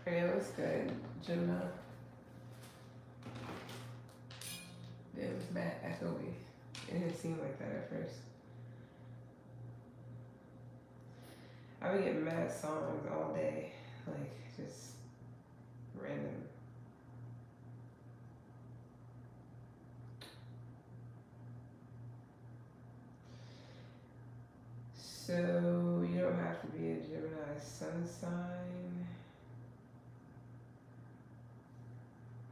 Yeah, it was good. Gemini. It was mad echoey. It didn't seem like that at first. I would get mad songs all day, like just random. So you don't have to be a Gemini sun sign.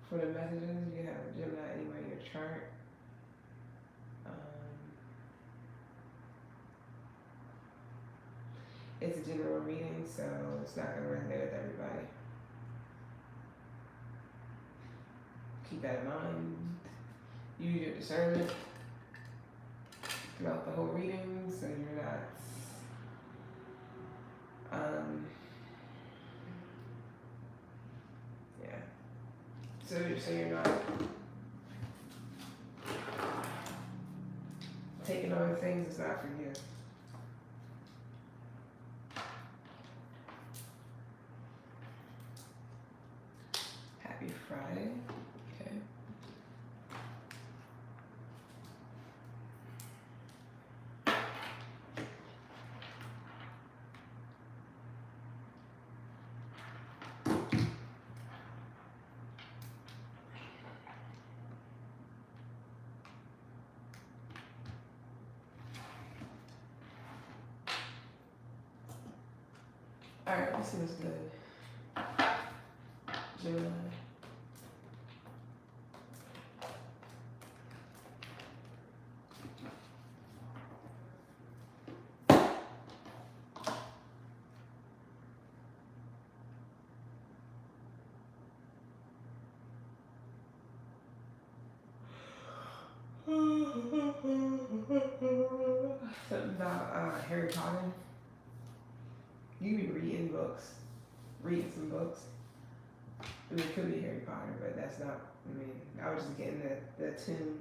For the messages, you have a Gemini anywhere in your chart. It's a general reading, so it's not going to resonate with everybody. Keep that in mind. Use your discernment throughout the whole reading, so you're not yeah. So you're not taking on things that's not for you. Happy Friday. Okay. Alright, this is good. Gemini. Something about Harry Potter. You be reading books, reading some books. I mean, it could be Harry Potter, but that's not. I mean, I was just getting the tune,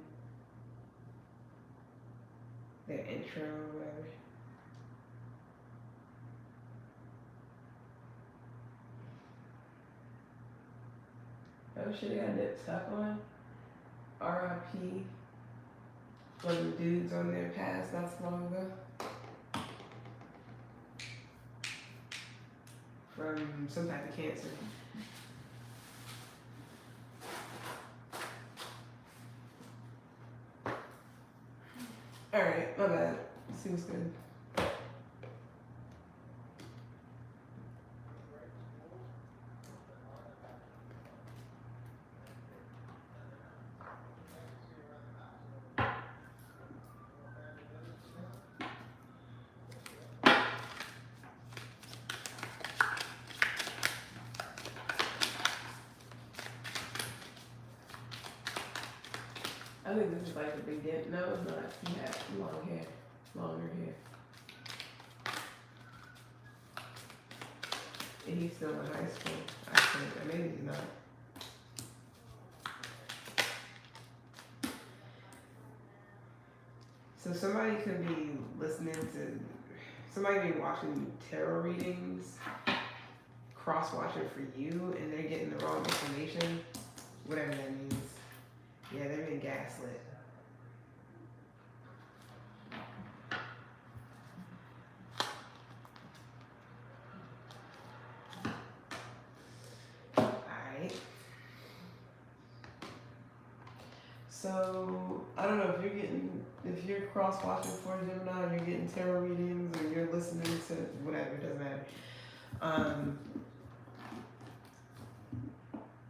the intro, or whatever. Oh shit, I got Nip Tuck on. R.I.P. One of the dudes on there passed not so long ago. From some type of cancer. Alright, my bad. Seems good. I think this is like the beginning. No, it's not. He had long hair, longer hair. And he's still in high school, I think. Or maybe he's not. So somebody could be listening to, somebody be watching tarot readings, cross-watching for you, and they're getting the wrong information, whatever that means. Yeah, they're being gaslit. Alright. So, I don't know if you're cross-watching for Gemini, you're getting tarot readings, or you're listening to whatever, it doesn't matter.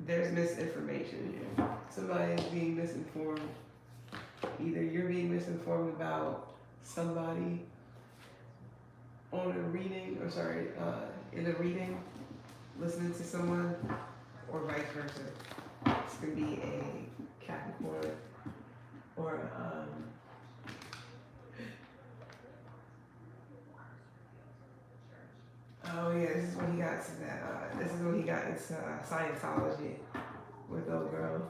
There's misinformation here. Somebody is being misinformed. Either you're being misinformed about somebody on a reading, in a reading, listening to someone, or vice versa. This could be a Capricorn or oh yeah, this is when he got to that. This is when he got into Scientology with old girl.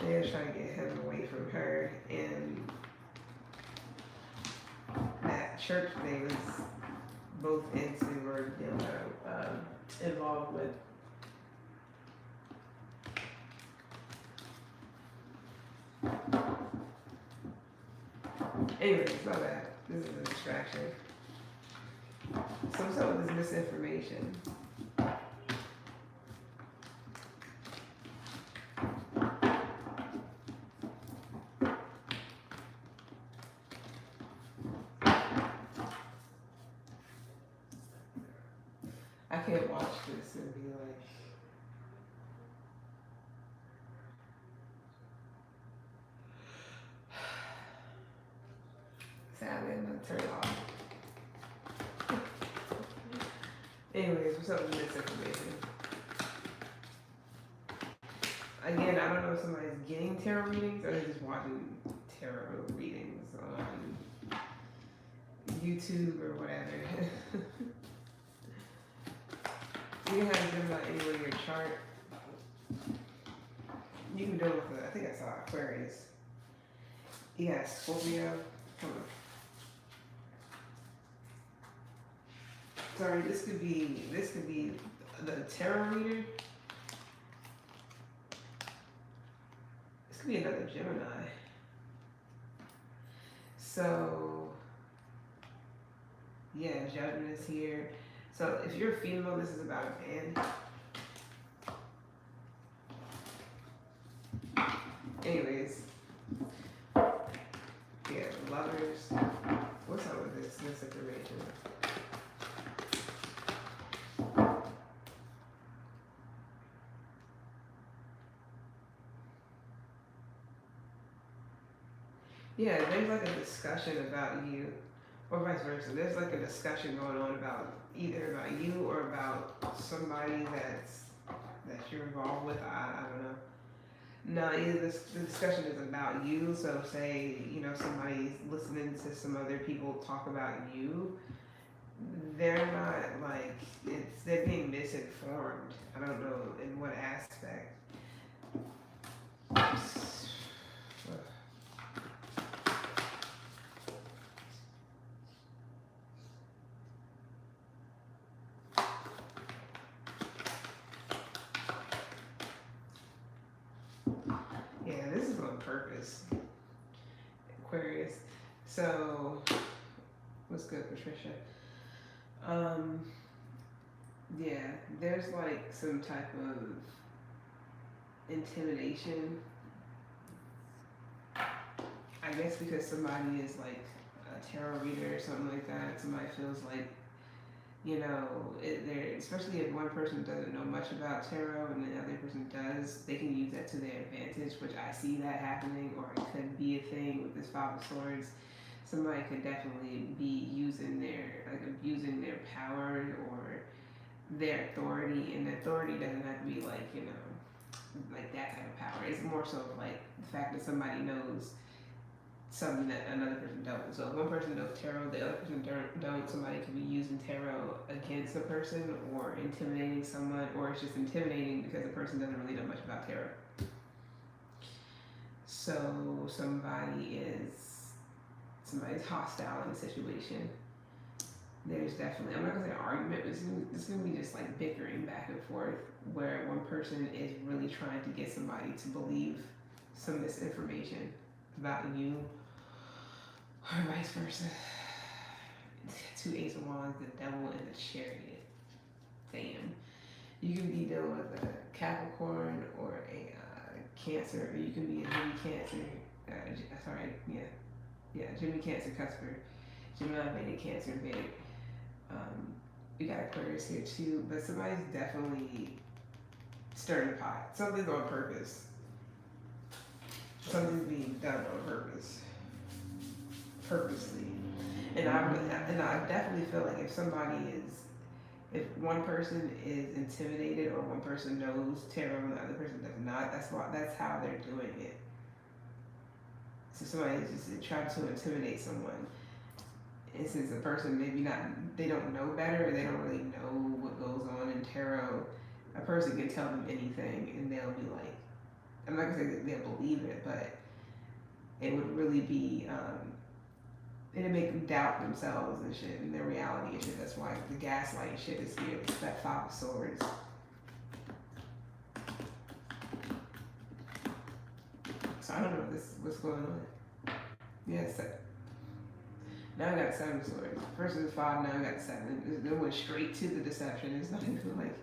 They were trying to get him away from her, and church they was both into or involved with. Anyways, it's not that. This is a distraction. So what's up with this misinformation? I can't watch this and be like, sadly, I'm gonna turn it off. Anyways, what's up with misinformation? Again, I don't know if somebody's getting tarot readings or they're just watching tarot readings on YouTube or whatever. You can have Gemini anywhere in your chart. You can do it with, I think I saw Aquarius. You got Scorpio. Come on. Sorry, this could be the tarot reader. This could be another Gemini. So yeah, Judgment is here. So if you're a female, this is about a man. Anyways, yeah, Lovers. What's up with this misinformation? Yeah, there's like a discussion about you, or vice versa. There's like a discussion going on about either about you or about somebody that you're involved with. I don't know. No, either the discussion is about you. So say, somebody's listening to some other people talk about you. They're not like, they're being misinformed. I don't know in what aspect. Yeah, this is on purpose. Aquarius. So, what's good, Patricia? Yeah, there's like some type of intimidation. I guess because somebody is like a tarot reader or something like that. Somebody feels like, especially if one person doesn't know much about tarot and the other person does, they can use that to their advantage, which I see that happening, or it could be a thing with this Five of Swords. Somebody could definitely be abusing their power or their authority, and the authority doesn't have to be like, like that type of power. It's more so like the fact that somebody knows something that another person don't. So if one person knows tarot, the other person don't, somebody could be using tarot against a person or intimidating someone, or it's just intimidating because the person doesn't really know much about tarot. So somebody's hostile in the situation. There's definitely, I'm not gonna say an argument, but it's gonna be just like bickering back and forth where one person is really trying to get somebody to believe some misinformation about you, or vice versa. Two Ace of Wands, the Devil, and the Chariot. Damn. You can be dealing with a Capricorn or a Cancer, or you can be a Gemini Cancer. Gemini Cancer Cusper, Gemini Vedic Cancer Vedic. We got Aquarius here too, but somebody's definitely stirring the pot. Something's on purpose. Something's being done on purpose, purposely. And I definitely feel like if one person is intimidated or one person knows tarot and the other person does not, that's how they're doing it. So somebody is just trying to intimidate someone. And since the person they don't know better, or they don't really know what goes on in tarot, a person can tell them anything and they'll be like, I'm not gonna say that they'll believe it, but it would really be it'll make them doubt themselves and shit and their reality and shit. That's why the gaslight shit is here. It's that Five of Swords. So I don't know what's going on. Yes. Now I got 7 of Swords. First it was 5, now I got 7. It went straight to the deception. It's not even like,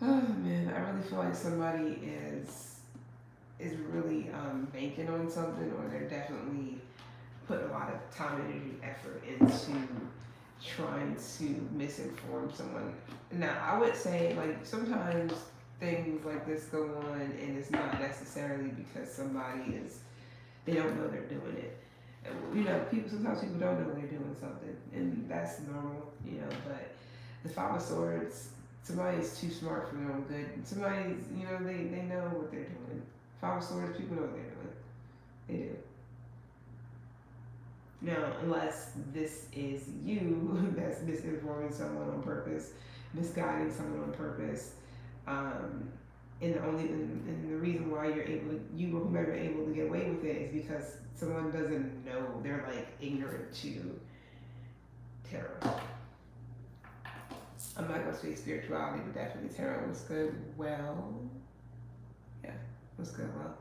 oh man, I really feel like somebody is really banking on something, or they're definitely put a lot of time, energy, effort into trying to misinform someone. Now, I would say, like, sometimes things like this go on, and it's not necessarily because they don't know they're doing it. You know, sometimes people don't know they're doing something, and that's normal, you know, but the Five of Swords, somebody's too smart for their own good. Somebody's, you know, they know what they're doing. Five of Swords, people know what they're doing. They do. Now, unless this is you that's misinforming someone on purpose, misguiding someone on purpose, and the reason why you or whomever able to get away with it is because someone doesn't know, they're like ignorant to tarot. I'm not gonna say spirituality, but definitely tarot was good. Well, yeah, was good. Well.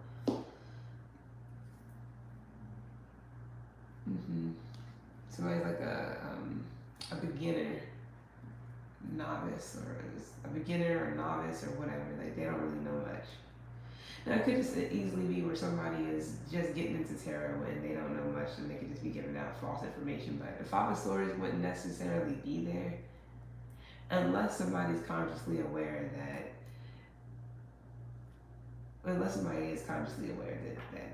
Somebody's like a beginner, novice, or a beginner or novice or whatever. Like they don't really know much. Now it could just easily be where somebody is just getting into tarot and they don't know much, and they could just be giving out false information. But the Five of Swords wouldn't necessarily be there unless somebody's consciously aware that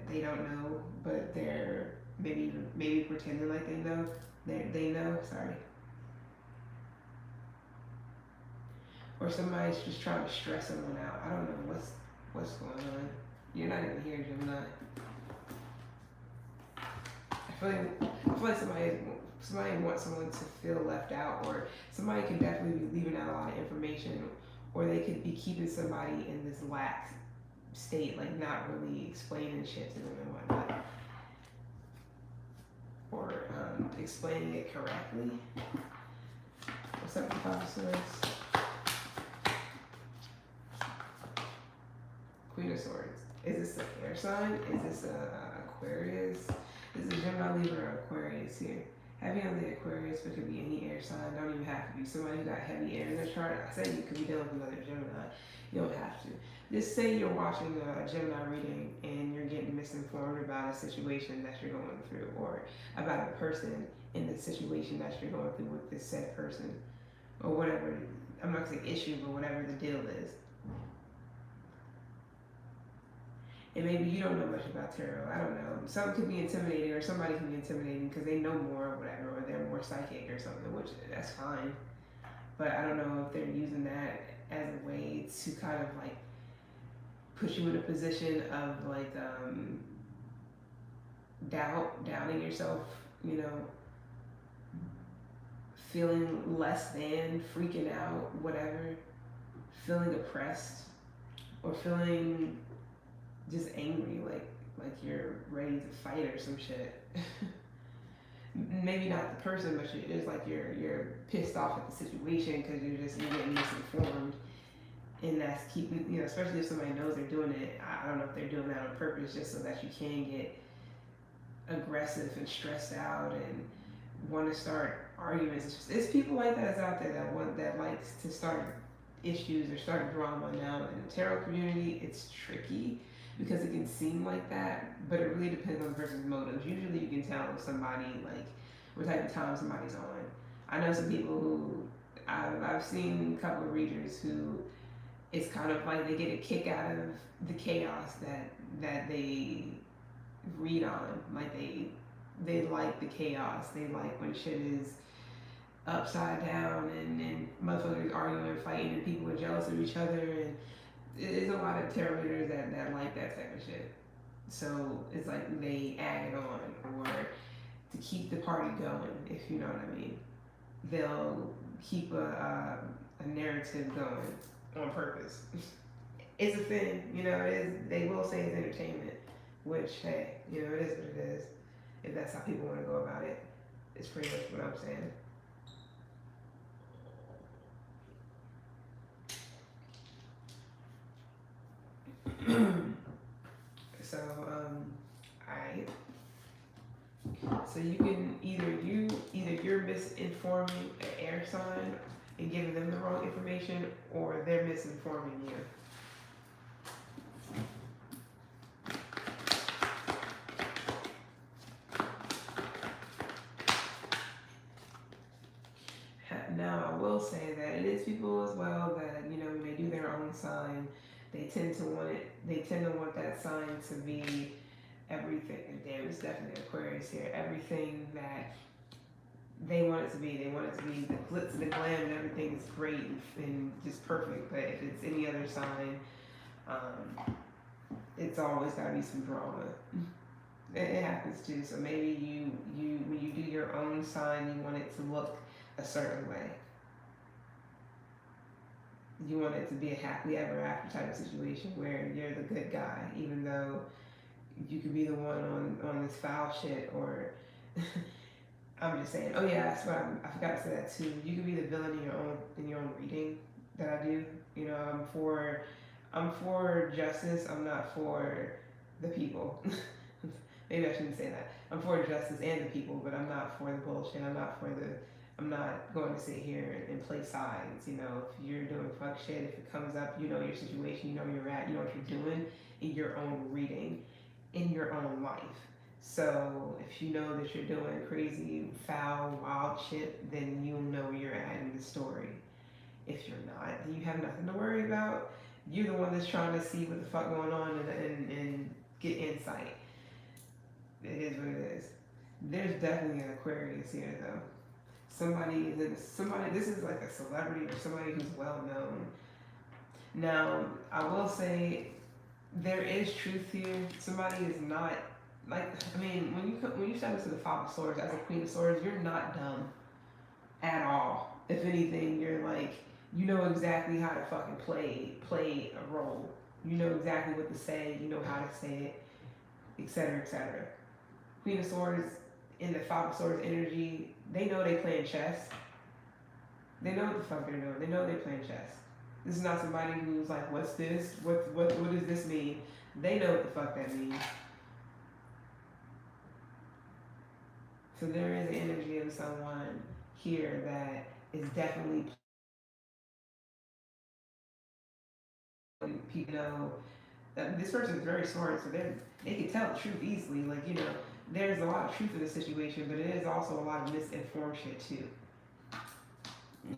they don't know, but they're maybe pretending like they know. They know, sorry. Or somebody's just trying to stress someone out. I don't know what's going on. You're not even here, Gemini. I feel like somebody wants someone to feel left out, or somebody can definitely be leaving out a lot of information, or they could be keeping somebody in this lax state, like not really explaining shit to them and whatnot, or explaining it correctly. What's up with Five of Swords? Queen of Swords. Is this an air sign? Is this a Aquarius? Is it Gemini, Libra, or Aquarius here? Heavy on the Aquarius, but it could be any air sign. Don't even have to be somebody who got heavy air in their chart. I said you could be dealing with another Gemini. You don't have to. Just say you're watching a Gemini reading and you're getting misinformed about a situation that you're going through, or about a person in the situation that you're going through with this said person, or whatever. I'm not gonna say issue, but whatever the deal is. And maybe you don't know much about tarot. I don't know. Some could be intimidating, or somebody can be intimidating because they know more, or whatever, or they're more psychic or something, which that's fine. But I don't know if they're using that as a way to kind of like put you in a position of like doubting yourself, you know, feeling less than, freaking out, whatever, feeling oppressed, or feeling just angry, like you're ready to fight or some shit. Maybe not the person, but it's like you're pissed off at the situation because you're getting misinformed, and that's keeping, you know, especially if somebody knows they're doing it. I don't know if they're doing that on purpose just so that you can get aggressive and stressed out and want to start arguments. It's people like that out there that likes to start issues or start drama. Now in the tarot community, it's tricky because it can seem like that, but it really depends on the person's motives. Usually you can tell if somebody, like, what type of time somebody's on. I know some people who, I've seen a couple of readers who, it's kind of like they get a kick out of the chaos that they read on. Like they like the chaos. They like when shit is upside down and motherfuckers arguing and fighting and people are jealous of each other, and there's a lot of tarot readers that like that type of shit. So it's like they add it on, or to keep the party going, if you know what I mean. They'll keep a narrative going on purpose. It's a thing, you know. It is. They will say it's entertainment, which, hey, you know, it is what it is. if that's how people want to go about it. It's pretty much what I'm saying. So, alright. So you can either you're misinforming an air sign and giving them the wrong information, or they're misinforming you. Now, I will say that it is people as well that, when they do their own sign, they tend to want it. They tend to want that sign to be everything. And damn, it's definitely Aquarius here. Everything that they want it to be. They want it to be the glitz and the glam, and everything is great and just perfect. But if it's any other sign, it's always got to be some drama. It happens too. So maybe you when you do your own sign, you want it to look a certain way. You want it to be a happily ever after type of situation where you're the good guy, even though you could be the one on this foul shit. Or I'm just saying. Oh yeah, that's what I forgot to say that too. You could be the villain in your own reading that I do. I'm for justice. I'm not for the people. Maybe I shouldn't say that. I'm for justice and the people, but I'm not for the bullshit. I'm not going to sit here and play sides. If you're doing fuck shit, if it comes up, you know your situation, you know where you're at, you know what you're doing in your own reading, in your own life. So if you know that you're doing crazy, foul, wild shit, then you'll know where you're at in the story. If you're not, then you have nothing to worry about. You're the one that's trying to see what the fuck going on and get insight. It is what it is. There's definitely an Aquarius here though. Somebody. This is like a celebrity or somebody who's well known. Now, I will say there is truth here. Somebody is not like. I mean, when you step into the Five of Swords as a Queen of Swords, you're not dumb at all. If anything, you're like, you know exactly how to fucking play a role. You know exactly what to say. You know how to say it, etc., etc. Queen of Swords in the Five of Swords energy, they know they playing chess. They know what the fuck they're doing. They know they're playing chess. This is not somebody who's like, what's this? What does this mean? They know what the fuck that means. So there is an energy of someone here that is definitely people know that this person is very smart, so they can tell the truth easily. Like, there's a lot of truth in the situation, but it is also a lot of misinformed shit too.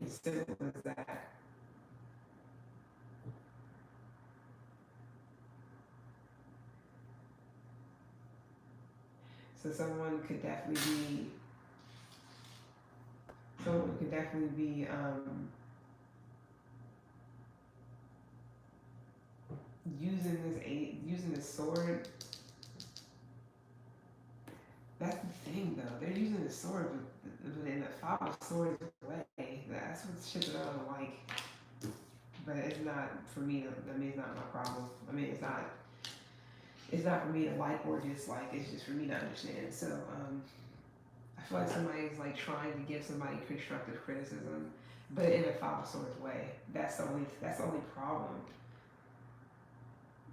It's simple as that. So someone could definitely be using this sword. That's the thing though. They're using the sword, but in the Five of Swords way. That's what shit that I don't like. But it's not for me. I mean, it's not my problem. I mean, it's not. It's not for me to like or dislike. It's just for me to understand. So I feel like somebody's like trying to give somebody constructive criticism, but in a Five of Swords way. That's the only problem.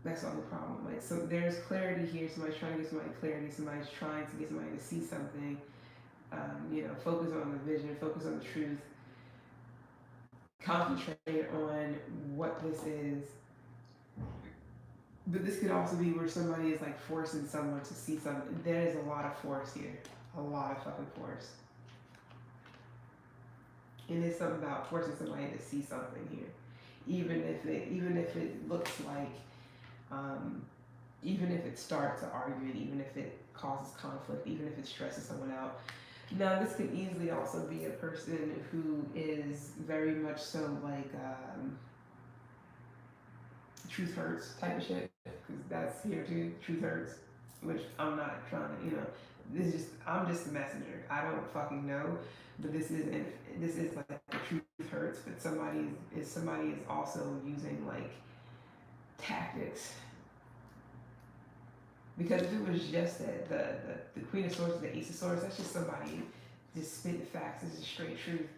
That's the only problem. Like, so there's clarity here. Somebody's trying to give somebody clarity. Somebody's trying to get somebody to see something. Focus on the vision. Focus on the truth. Concentrate on what this is. But this could also be where somebody is like forcing someone to see something. There is a lot of force here. A lot of fucking force. And it's something about forcing somebody to see something here. Even if it looks like even if it starts an argument, even if it causes conflict, even if it stresses someone out. Now, this could easily also be a person who is very much so like truth hurts type of shit, because that's here too. Truth hurts, which I'm not trying to, I'm just the messenger. I don't fucking know, but this is like the truth hurts. But somebody is also using like tactics Because if it was just that the Queen of Swords and the Ace of Swords, that's just somebody just spitting facts. This is straight truth,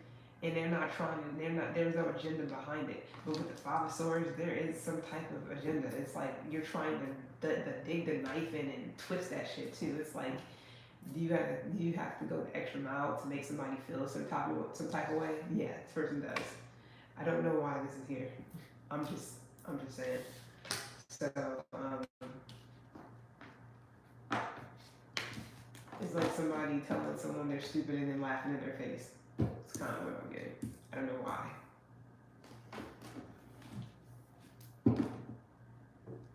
and they're not trying to. They're not. There's no agenda behind it. But with the Five of Swords, there is some type of agenda. It's like you're trying to dig the knife in and twist that shit too. It's like you have to go the extra mile to make somebody feel some type of way. Yeah, this person does. I don't know why this is here. I'm just saying. So it's like somebody telling someone they're stupid and then laughing in their face. It's kind of what I'm getting. I don't know why.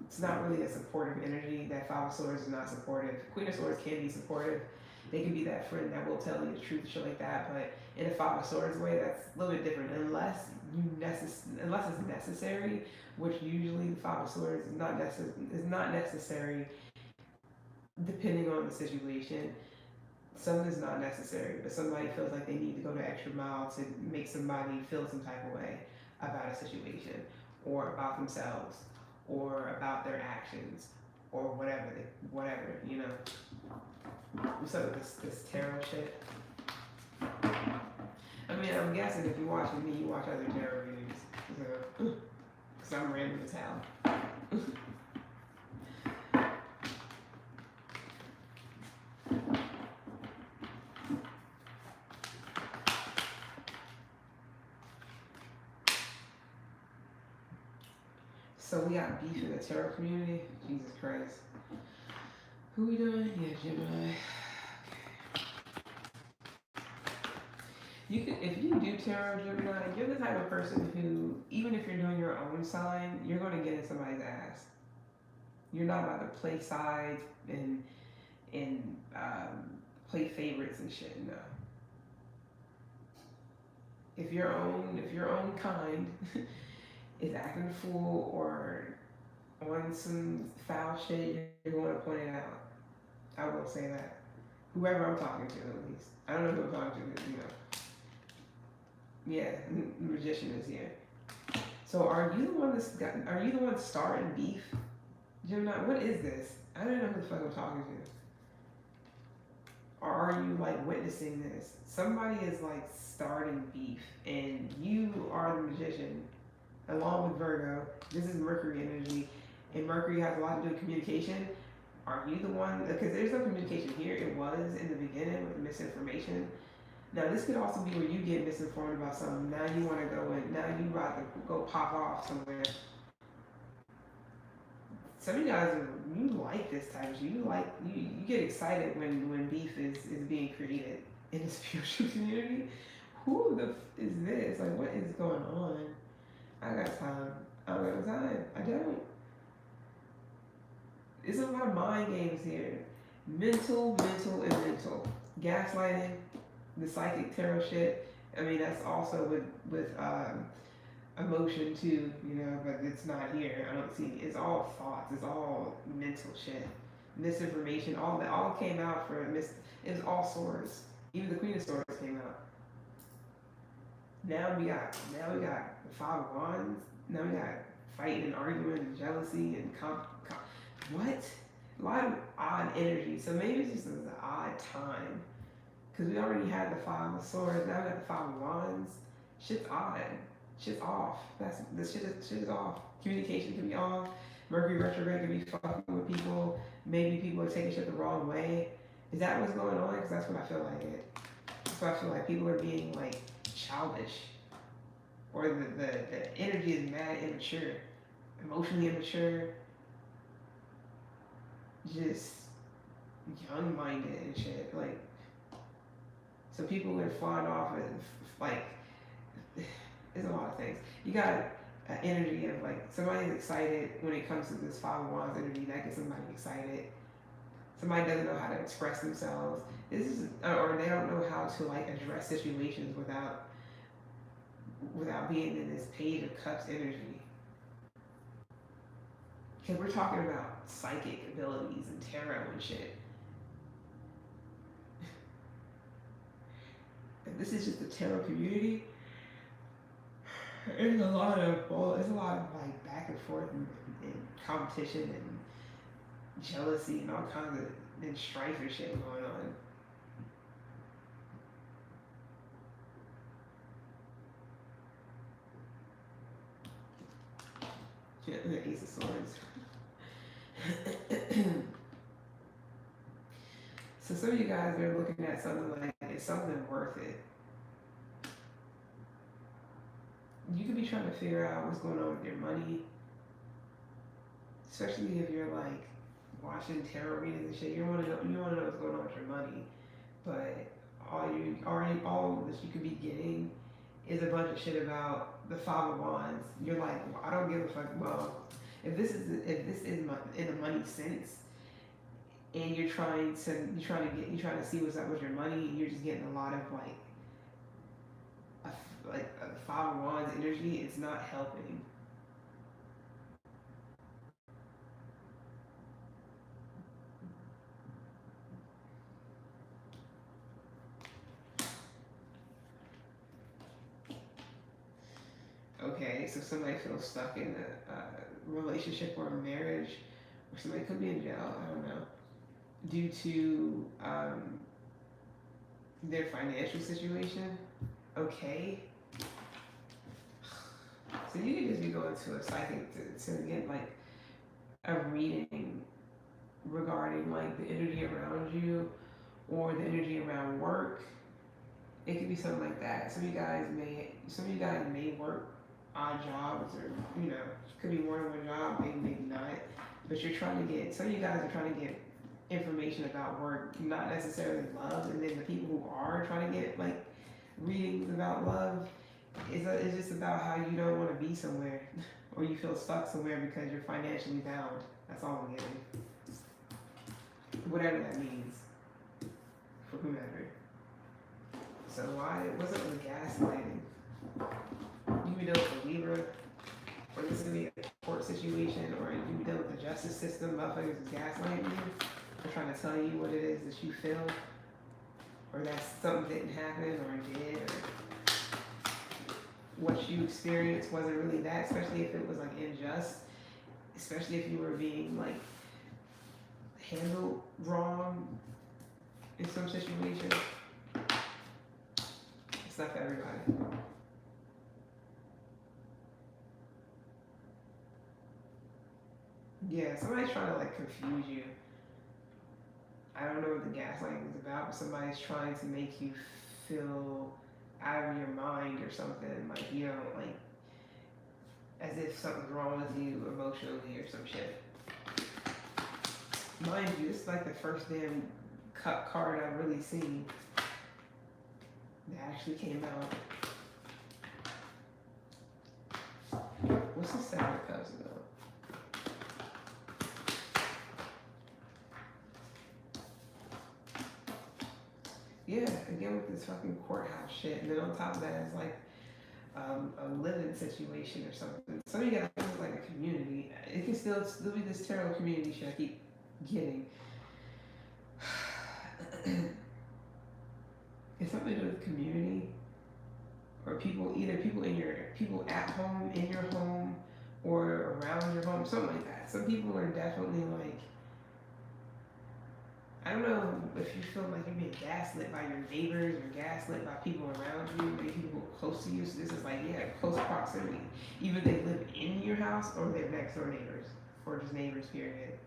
It's not really a supportive energy. That Five of Swords is not supportive. Queen of Swords can be supportive. They can be that friend that will tell you the truth, shit like that. But in a Five of Swords way, that's a little bit different. Unless it's necessary, which usually the Five of Swords is not necessary, depending on the situation. Some is not necessary, but somebody feels like they need to go the extra mile to make somebody feel some type of way about a situation, or about themselves, or about their actions, or whatever, you know. What's up with this tarot shit? I mean, I'm guessing if you're watching me, you watch other tarot readings, so, because I'm random as hell. So we got beef in the tarot community. Jesus Christ. Who we doing? Yeah, Gemini. You can, if you do tarot, Gemini, you're the type of person who, even if you're doing your own sign, you're going to get in somebody's ass. You're not about to play sides and play favorites and shit. No. If your own kind is acting a fool or on some foul shit, you're going to point it out. I will say that. Whoever I'm talking to, at least. I don't know who I'm talking to, you know. Yeah, the magician is here. So are you the one starting beef? Gemini, what is this? I don't know who the fuck I'm talking to. Or are you like witnessing this? Somebody is like starting beef, and you are the magician, along with Virgo. This is Mercury energy, and Mercury has a lot to do with communication. Are you the one? Because there's no communication here. It was in the beginning with misinformation. Now this could also be where you get misinformed about something. Now you want to go in. Now you about to go pop off somewhere. Some of you guys you like this type of shit. You get excited when beef is being created in the spiritual community. Who the is this? Like, what is going on? I got time. I don't got time. I don't. There's a lot of mind games here. Mental, and mental. Gaslighting, the psychic tarot shit. I mean, that's also with emotion too, you know, but it's not here. I don't see. It's all thoughts. It's all mental shit. Misinformation. All that all came out for It was all swords. Even the Queen of Swords came out. Now we got the Five of Wands. Now we got fighting and arguing and jealousy and what? A lot of odd energy. So maybe it's just an odd time. Because we already had the Five of Swords. Now we got the Five of Wands. Shit's odd. Shit's off. Shit is off. Communication can be off. Mercury retrograde can be fucking with people. Maybe people are taking shit the wrong way. Is that what's going on? Because that's what I feel like it. That's what I feel like. People are being like childish. Or the energy is mad immature. Emotionally immature. Just young-minded and shit. Like, so people are flying off and like, there's a lot of things. You got an energy of like, somebody's excited when it comes to this Five of Wands energy. That gets somebody excited. Somebody doesn't know how to express themselves. Or they don't know how to like address situations without being in this Page of Cups energy. Because we're talking about psychic abilities and tarot and shit. If this is just the tarot community, there's a lot of like back and forth and competition, and jealousy and all kinds of and strife and shit going on. Yeah, the Ace of Swords. So some of you guys are looking at something like, is something worth it? You could be trying to figure out what's going on with your money, especially if you're like watching tarot readings and shit. You want to know what's going on with your money, but all that you could be getting is a bunch of shit about the Five of Wands. You're like, well, I don't give a fuck. Well, if this is in a money sense, and you're trying to see what's up with your money, and you're just getting a lot of a Five of Wands energy, it's not helping. Okay, so somebody feels stuck in a relationship or a marriage, or somebody could be in jail, I don't know, due to their financial situation. Okay. So you could just be going to a psychic to get like a reading regarding like the energy around you or the energy around work. It could be something like that. Some of you guys may work odd jobs, or could be more than one job, maybe not. But some of you guys are trying to get information about work, not necessarily love. And then the people who are trying to get like readings about love, it's just about how you don't want to be somewhere, or you feel stuck somewhere because you're financially bound. That's all I'm getting. Whatever that means for whomever. So what's up with gaslighting? You can be dealing with a Libra, or this is gonna be a court situation, or you can be dealing with the justice system. Motherfuckers is gaslighting you. They're trying to tell you what it is that you feel, or that something didn't happen, or it did, or what you experienced wasn't really that. Especially if it was like unjust. Especially if you were being like handled wrong in some situation. It's not for everybody. Yeah, somebody's trying to like confuse you. I don't know what the gaslighting is about, but somebody's trying to make you feel out of your mind or something. Like like as if something's wrong with you emotionally or some shit. Mind you, this is like the first damn cut card I've really seen that actually came out. What's the Seven of Cups about? Yeah, again with this fucking courthouse shit, and then on top of that, it's like a living situation or something. Some of you guys is like a community. It can still be this terrible community shit I keep getting. It's something to do with community, or either people at home, in your home, or around your home, something like that. Some people are definitely like, I don't know if you feel like you're being gaslit by your neighbors or gaslit by people around you, maybe people close to you. So this is like, close proximity. Either they live in your house or they're next door neighbors, or just neighbors, period.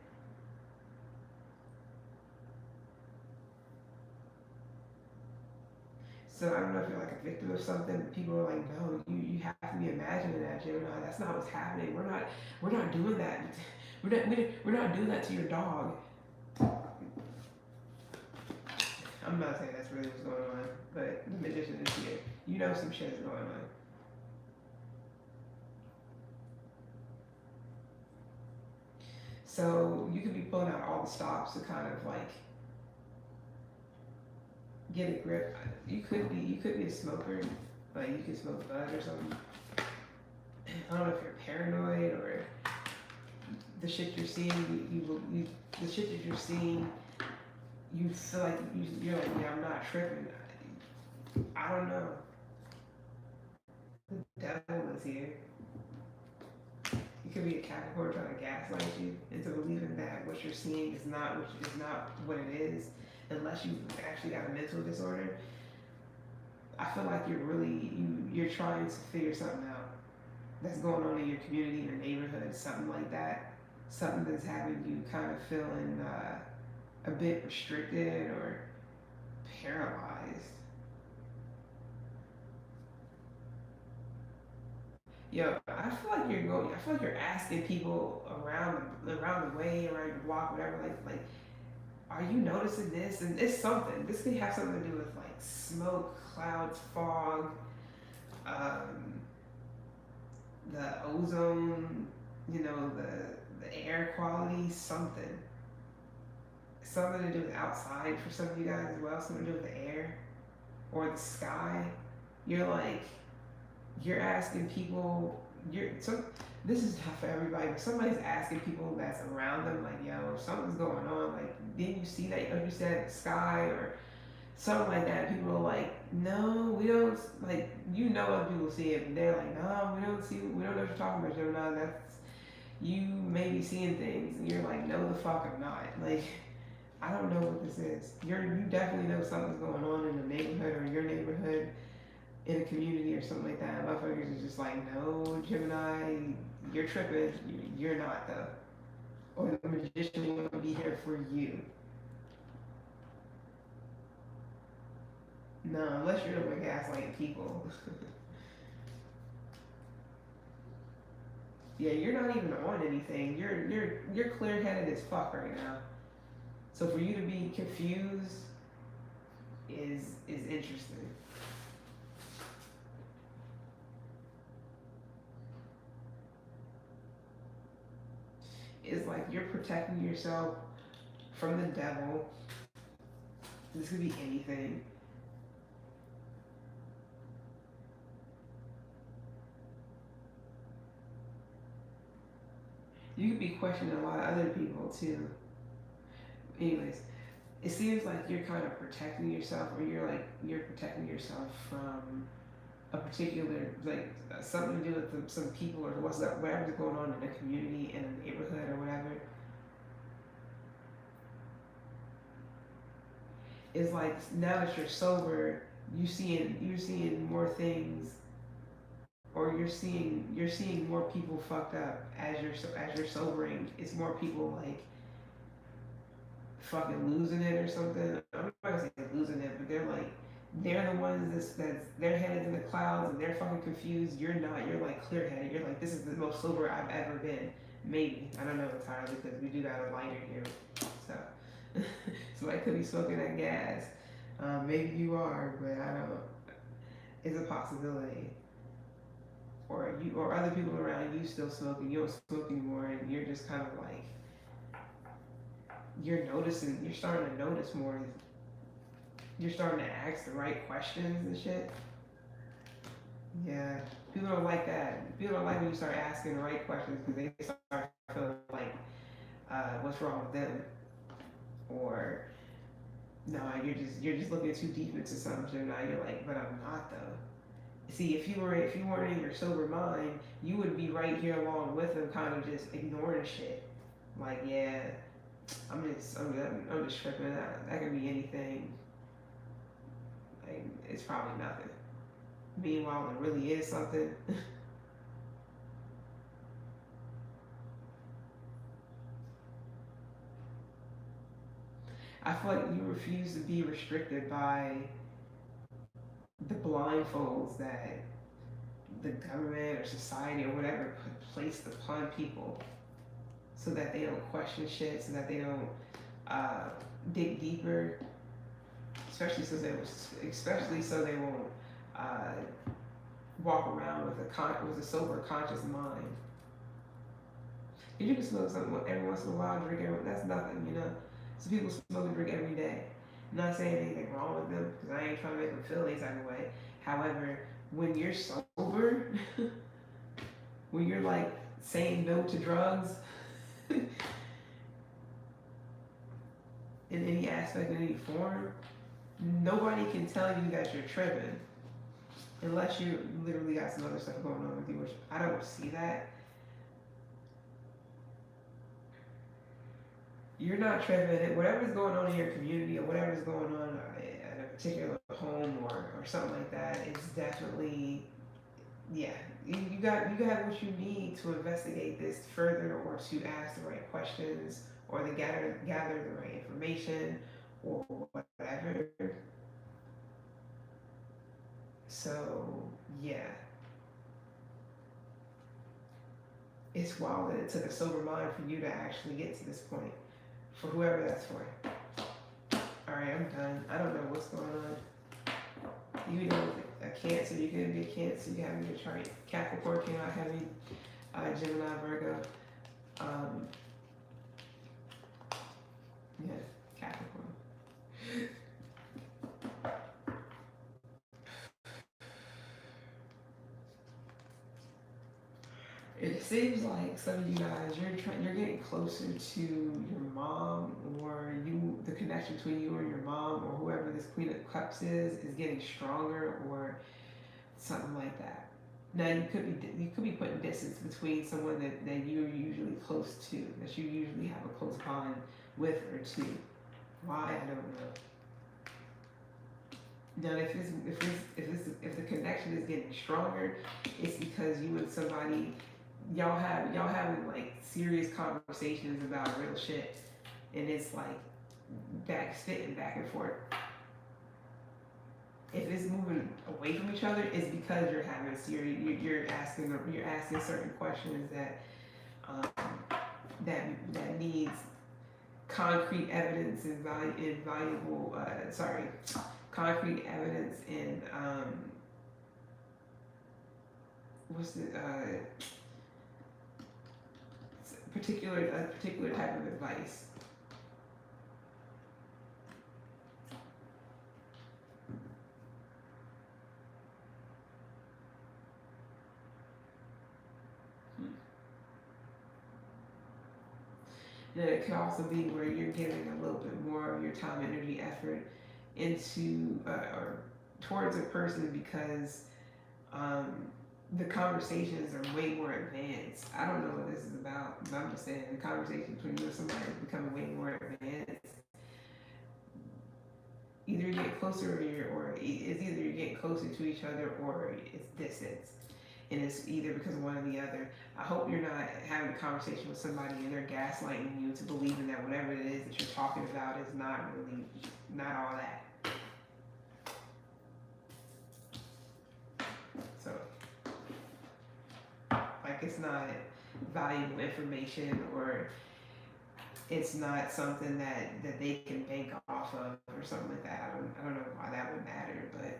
So I don't know if you're like a victim of something. People are like, no, you have to be imagining that, Gemini. That's not what's happening. We're not doing that. We're not doing that to your dog. I'm not saying that's really what's going on, but the magician is here. You know some shit is going on. So you could be pulling out all the stops to kind of like get a grip. You could be a smoker, like you could smoke bud or something. I don't know if you're paranoid or the shit you're seeing. The shit that you're seeing, you feel like you're like, yeah, I'm not tripping. I don't know. The devil is here. could be a Capricorn trying to gaslight you into believing that what you're seeing is not what it is, unless you actually got a mental disorder. I feel like you're trying to figure something out that's going on in your community, your neighborhood, something like that. Something that's having you kind of feeling a bit restricted or paralyzed. Yo, I feel like you're going. I feel like you're asking people around the way, around your block, whatever. Like, are you noticing this? And it's something. This could have something to do with like smoke, clouds, fog, um, the ozone. You know, the air quality. Something to do with outside for some of you guys as well. Something to do with the air or the sky. You're like you're asking people this is not for everybody, but somebody's asking people that's around them, like, yo, something's going on, like, didn't you see that, you said the sky or something like that. People are like, no, we don't, like, other people see it, but they're like, no, we don't know what you're talking about, Gemini. That's, you may be seeing things, and you're like, no, the fuck I'm not. Like, I don't know what this is. You definitely know something's going on in the neighborhood or your neighborhood, in a community or something like that. Motherfuckers is just like, no, Gemini, you're tripping. You're not though. Or the magician will be here for you. No, unless you're the one gaslighting people. Yeah, you're not even on anything. You're clear headed as fuck right now. So for you to be confused is interesting. It's like you're protecting yourself from the devil. This could be anything. You could be questioning a lot of other people too. Anyways, it seems like you're kind of protecting yourself, or you're protecting yourself from a particular, like, something to do with some people or whatever's going on in a community, in a neighborhood or whatever. It's like now that you're sober, you're seeing more things, or you're seeing more people fucked up as you're sobering. It's more people like fucking losing it or something. I'm not gonna say losing it, but they're the ones that's their heads in the clouds and they're fucking confused. You're not. You're like clear headed. You're like, this is the most sober I've ever been. Maybe, I don't know entirely, because we do got a lighter here, so somebody could be smoking that gas. Maybe you are, but I don't. It's a possibility. Or other people around you still smoking. You don't smoke anymore, and you're just kind of like you're noticing. You're starting to notice more. You're starting to ask the right questions and shit. Yeah, people don't like that. People don't like when you start asking the right questions, because they start feeling like, what's wrong with them, or no, you're just looking too deep into something. Now you're like, but I'm not though. See, if you weren't in your sober mind, you would be right here along with them, kind of just ignoring shit. Like, yeah, I'm just tripping. That could be anything. Like, it's probably nothing. Meanwhile, it really is something. I feel like you refuse to be restricted by the blindfolds that the government or society or whatever placed upon people, so that they don't question shit, so that they don't dig deeper, especially so they won't uh, walk around with a sober, conscious mind. You can smoke something every once in a while, that's nothing, Some people smoke and drink every day. I'm not saying anything wrong with them, because I ain't trying to make them feel any type of way. However, when you're sober, when you're like saying no to drugs in any aspect, in any form, nobody can tell you that you're tripping, unless you literally got some other stuff going on with you, which I don't see that. you're not tripping. Whatever's going on in your community or whatever's going on at a particular home or something like that, it's definitely, yeah. You got what you need to investigate this further, or to ask the right questions, or to gather the right information, or whatever. So yeah, it's wild that it took a sober mind for you to actually get to this point. For whoever that's for. All right, I'm done. I don't know what's going on. You know, a Cancer, you can be a Cancer. You have your chart. Capricorn came out heavy. Gemini, Virgo. Um, yeah, Capricorn. It seems like some of you guys, you're getting closer to your mom, or the connection between you and your mom, or whoever this Queen of Cups is getting stronger, or something like that. Now you could be putting distance between someone that you're usually close to, that you usually have a close bond with or to. Why, I don't know. Now, if the connection is getting stronger, it's because you and somebody, y'all having like serious conversations about real shit, and it's like spitting back and forth. If it's moving away from each other, it's because you're having a serious, you're asking certain questions um, that needs concrete evidence and valuable concrete evidence and what's the particular type of advice. Then it could also be where you're giving a little bit more of your time, energy, effort into or towards a person because um, the conversations are way more advanced. I don't know what this is about, but I'm just saying the conversation between you and somebody is becoming way more advanced. Either you get closer, or it's either you're getting closer to each other, or it's distance, and it's either because of one or the other. I hope you're not having a conversation with somebody and they're gaslighting you to believing that whatever it is that you're talking about is not all that. So, like, it's not valuable information, or it's not something that they can bank off of or something like that. I don't know why that would matter, but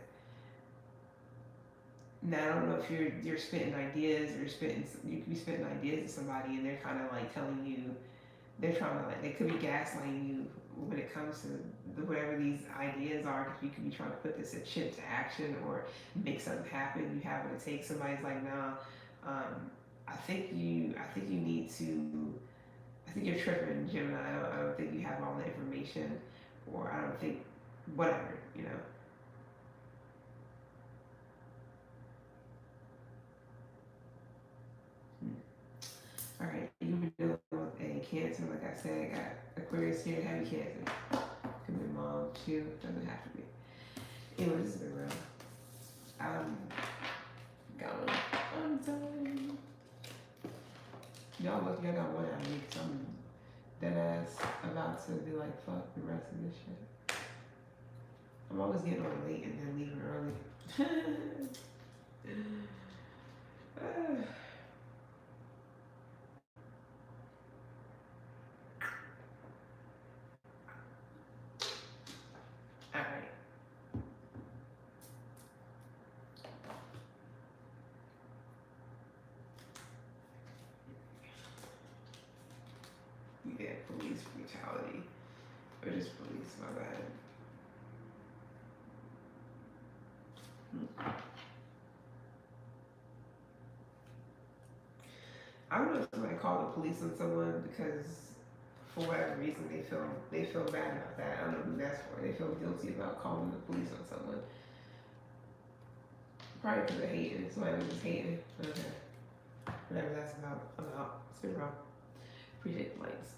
now I don't know if you're spitting ideas, or you could be spitting ideas to somebody and they're kind of like telling you, they're trying to, like, they could be gaslighting you when it comes to whatever these ideas are, because you could be trying to put this shit to action or make something happen. You have what it takes. Somebody's like, nah, I think you need to, I think you're tripping, Gemini. I don't think you have all the information, or I don't think, whatever, you know. All right, you've been dealing with a Cancer, like I said. I got Aquarius here, heavy Cancer. Could be mom, too. Doesn't have to be. Anyway, this has been real. I'm gone. I'm done. Y'all look, y'all got one out of me, because I'm dead ass about to be like, fuck the rest of this shit. I'm always getting on late and then leaving early. All right. Yeah, police brutality. Or just police, my bad. I don't know if somebody called the police on someone because for whatever reason they feel bad about that. I don't know who that's for. They feel guilty about calling the police on someone. Probably because of hating. Somebody was just hating. Okay. Whatever that's about. I'm out. It's been wrong. Appreciate the likes.